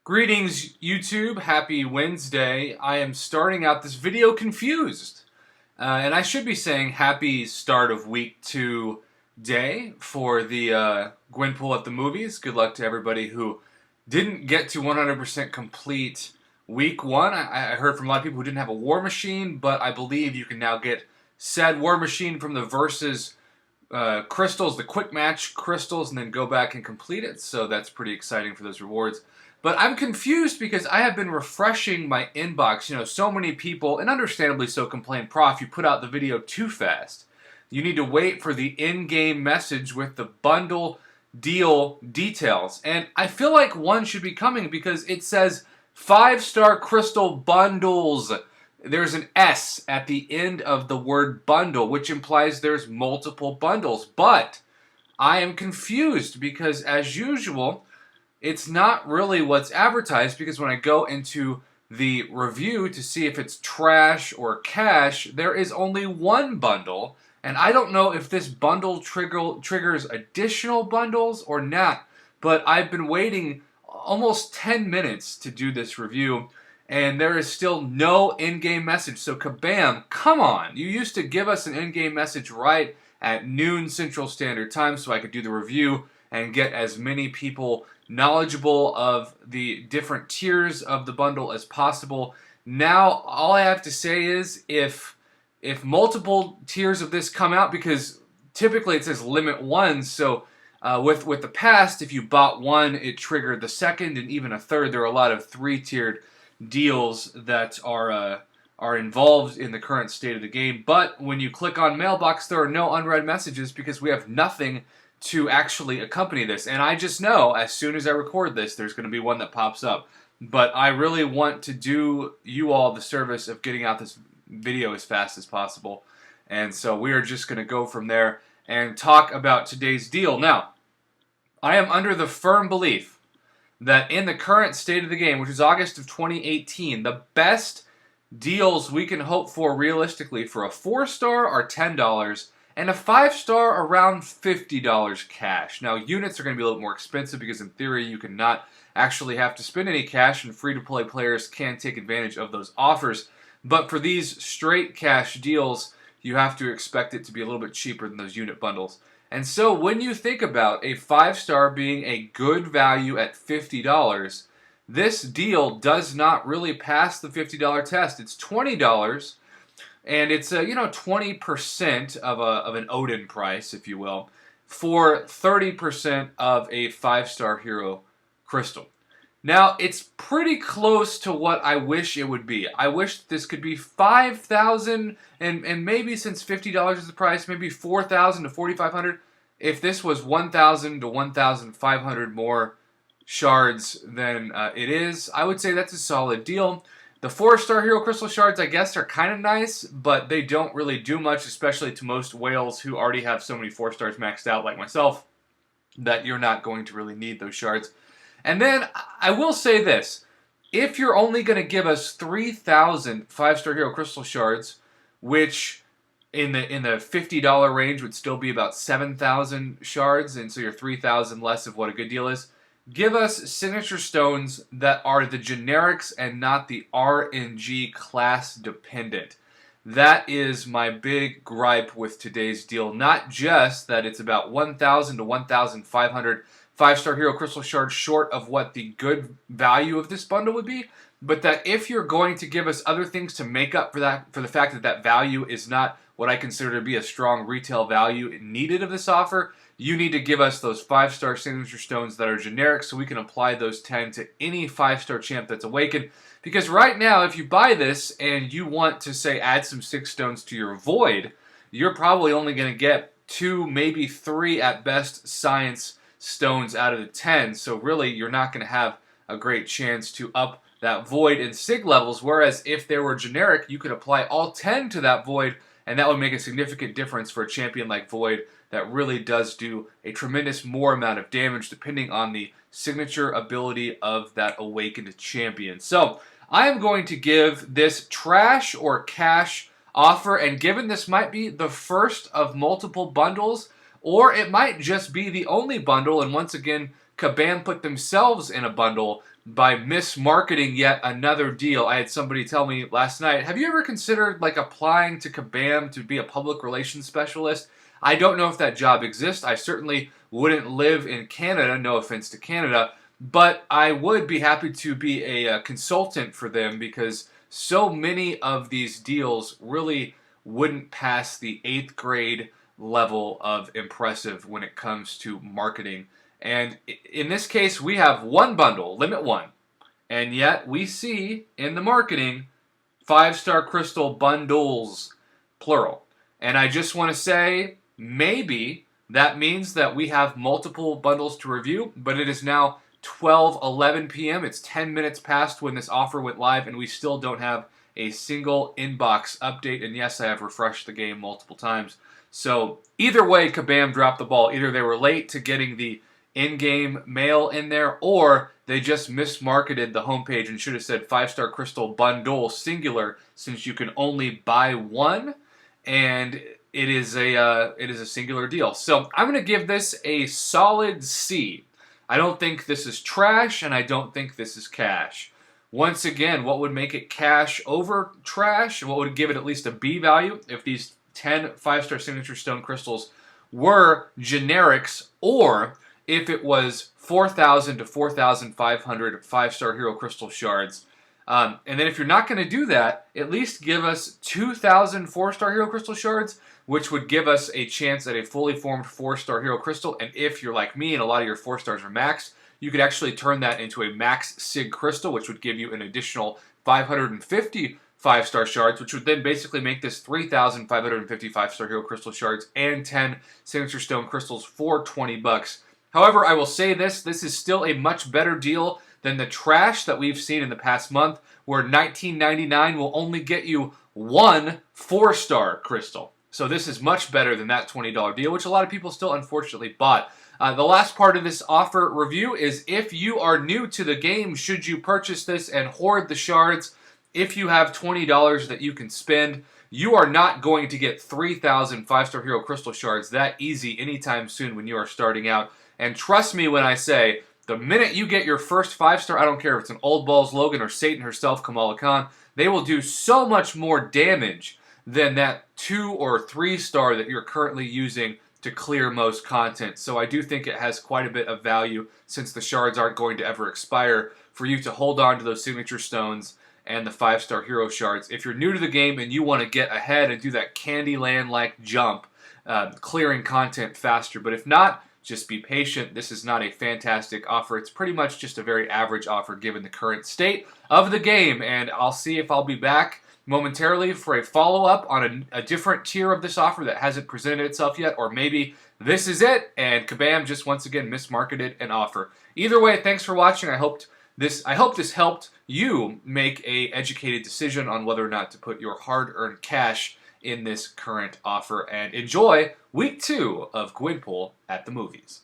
Greetings, YouTube. Happy Wednesday. I am starting out this video confused. And I should be saying happy start of week 2 day for the Gwenpool at the movies. Good luck to everybody who didn't get to 100% complete week 1. I heard from a lot of people who didn't have a War Machine, but I believe you can now get said War Machine from the Versus crystals, the quick match crystals, and then go back and complete it. So that's pretty exciting for those rewards. But I'm confused because I have been refreshing my inbox. You know, so many people, and understandably so, complain, Prof, you put out the video too fast. You need to wait for the in-game message with the bundle deal details. And I feel like one should be coming because it says 5-star crystal bundles. There's an S at the end of the word bundle, which implies there's multiple bundles. But I am confused because, as usual, it's not really what's advertised, because when I go into the review to see if it's trash or cash, there is only one bundle, and I don't know if this bundle triggers additional bundles or not, but I've been waiting almost 10 minutes to do this review, and there is still no in-game message. So kabam, come on. You used to give us an in-game message right at noon Central Standard Time so I could do the review and get as many people knowledgeable of the different tiers of the bundle as possible. Now, all I have to say is if multiple tiers of this come out, because typically it says limit one, so with the past, if you bought one, it triggered the second and even a third. There are a lot of 3-tiered deals that are involved in the current state of the game. But when you click on mailbox, there are no unread messages because we have nothing to actually accompany this. And I just know as soon as I record this, there's going to be one that pops up. But I really want to do you all the service of getting out this video as fast as possible. And so we are just going to go from there and talk about today's deal. Now, I am under the firm belief that in the current state of the game, which is August of 2018, the best deals we can hope for realistically for a 4-star are $10, and a 5-star around $50 cash. Now, units are going to be a little more expensive because in theory you cannot actually have to spend any cash, and free-to-play players can take advantage of those offers. But for these straight cash deals, you have to expect it to be a little bit cheaper than those unit bundles. And so when you think about a 5-star being a good value at $50, this deal does not really pass the $50 test. It's $20. And it's 20% of an Odin price, if you will, for 30% of a 5-star hero crystal. Now, it's pretty close to what I wish it would be. I wish this could be 5,000, and maybe since $50 is the price, maybe 4,000 to 4,500. If this was 1,000 to 1,500 more shards than it is, I would say that's a solid deal. The 4-star hero crystal shards, I guess, are kind of nice, but they don't really do much, especially to most whales who already have so many 4-stars maxed out, like myself, that you're not going to really need those shards. And then, I will say this. If you're only going to give us 3,000 5-star hero crystal shards, which in the $50 range would still be about 7,000 shards, and so you're 3,000 less of what a good deal is, give us signature stones that are the generics and not the RNG class dependent. That is my big gripe with today's deal. Not just that it's about 1,000 to 1,500 5-star hero crystal shards short of what the good value of this bundle would be, but that if you're going to give us other things to make up for the fact that that value is not what I consider to be a strong retail value needed of this offer, you need to give us those 5-star signature stones that are generic so we can apply those 10 to any 5-star champ that's awakened. Because right now, if you buy this and you want to, say, add some 6 stones to your void, you're probably only going to get 2, maybe 3 at best science stones out of the 10. So really, you're not going to have a great chance to up that void and sig levels. Whereas if they were generic, you could apply all 10 to that void, and that would make a significant difference for a champion like Void that really does do a tremendous more amount of damage depending on the signature ability of that awakened champion. So I am going to give this trash or cash offer, and given this might be the first of multiple bundles, or it might just be the only bundle, and once again Kabam put themselves in a bundle by mismarketing yet another deal. I had somebody tell me last night, have you ever considered like applying to Kabam to be a public relations specialist? I don't know if that job exists. I certainly wouldn't live in Canada, no offense to Canada, but I would be happy to be a consultant for them because so many of these deals really wouldn't pass the 8th grade level of impressive when it comes to marketing. And in this case, we have one bundle, limit one, and yet we see in the marketing 5-star crystal bundles, plural. And I just want to say, maybe that means that we have multiple bundles to review, but it is now 12:11 p.m. It's 10 minutes past when this offer went live, and we still don't have a single inbox update. And yes, I have refreshed the game multiple times. So either way, Kabam dropped the ball. Either they were late to getting the in-game mail in there, or they just mismarketed the homepage and should have said 5-star crystal bundle singular, since you can only buy one, and it is a singular deal. So I'm going to give this a solid C. I don't think this is trash, and I don't think this is cash. Once again, what would make it cash over trash? What would give it at least a B value if these 10 5-star signature stone crystals were generics, or if it was 4,000 to 4,500 5-star hero crystal shards. And then if you're not going to do that, at least give us 2,000 4-star hero crystal shards, which would give us a chance at a fully formed 4-star hero crystal. And if you're like me and a lot of your 4 stars are maxed, you could actually turn that into a max sig crystal, which would give you an additional 550 5-star shards, which would then basically make this 3,550 5-star hero crystal shards and 10 signature stone crystals for $20. However, I will say this is still a much better deal than the trash that we've seen in the past month, where $19.99 will only get you one 4-star crystal. So this is much better than that $20 deal, which a lot of people still unfortunately bought. The last part of this offer review is if you are new to the game, should you purchase this and hoard the shards? If you have $20 that you can spend, you are not going to get 3,000 5-star hero crystal shards that easy anytime soon when you are starting out. And trust me when I say, the minute you get your first 5-star, I don't care if it's an Old Balls Logan or Satan herself, Kamala Khan, they will do so much more damage than that 2 or 3-star that you're currently using to clear most content. So I do think it has quite a bit of value, since the shards aren't going to ever expire, for you to hold on to those signature stones and the 5-star hero shards. If you're new to the game and you want to get ahead and do that Candyland-like jump, clearing content faster. But if not, just be patient. This is not a fantastic offer. It's pretty much just a very average offer given the current state of the game. And I'll see if I'll be back momentarily for a follow-up on a different tier of this offer that hasn't presented itself yet, or maybe this is it and Kabam just once again mismarketed an offer. Either way, thanks for watching. I hope this helped you make a educated decision on whether or not to put your hard-earned cash in this current offer, and enjoy week 2 of Gwenpool at the movies.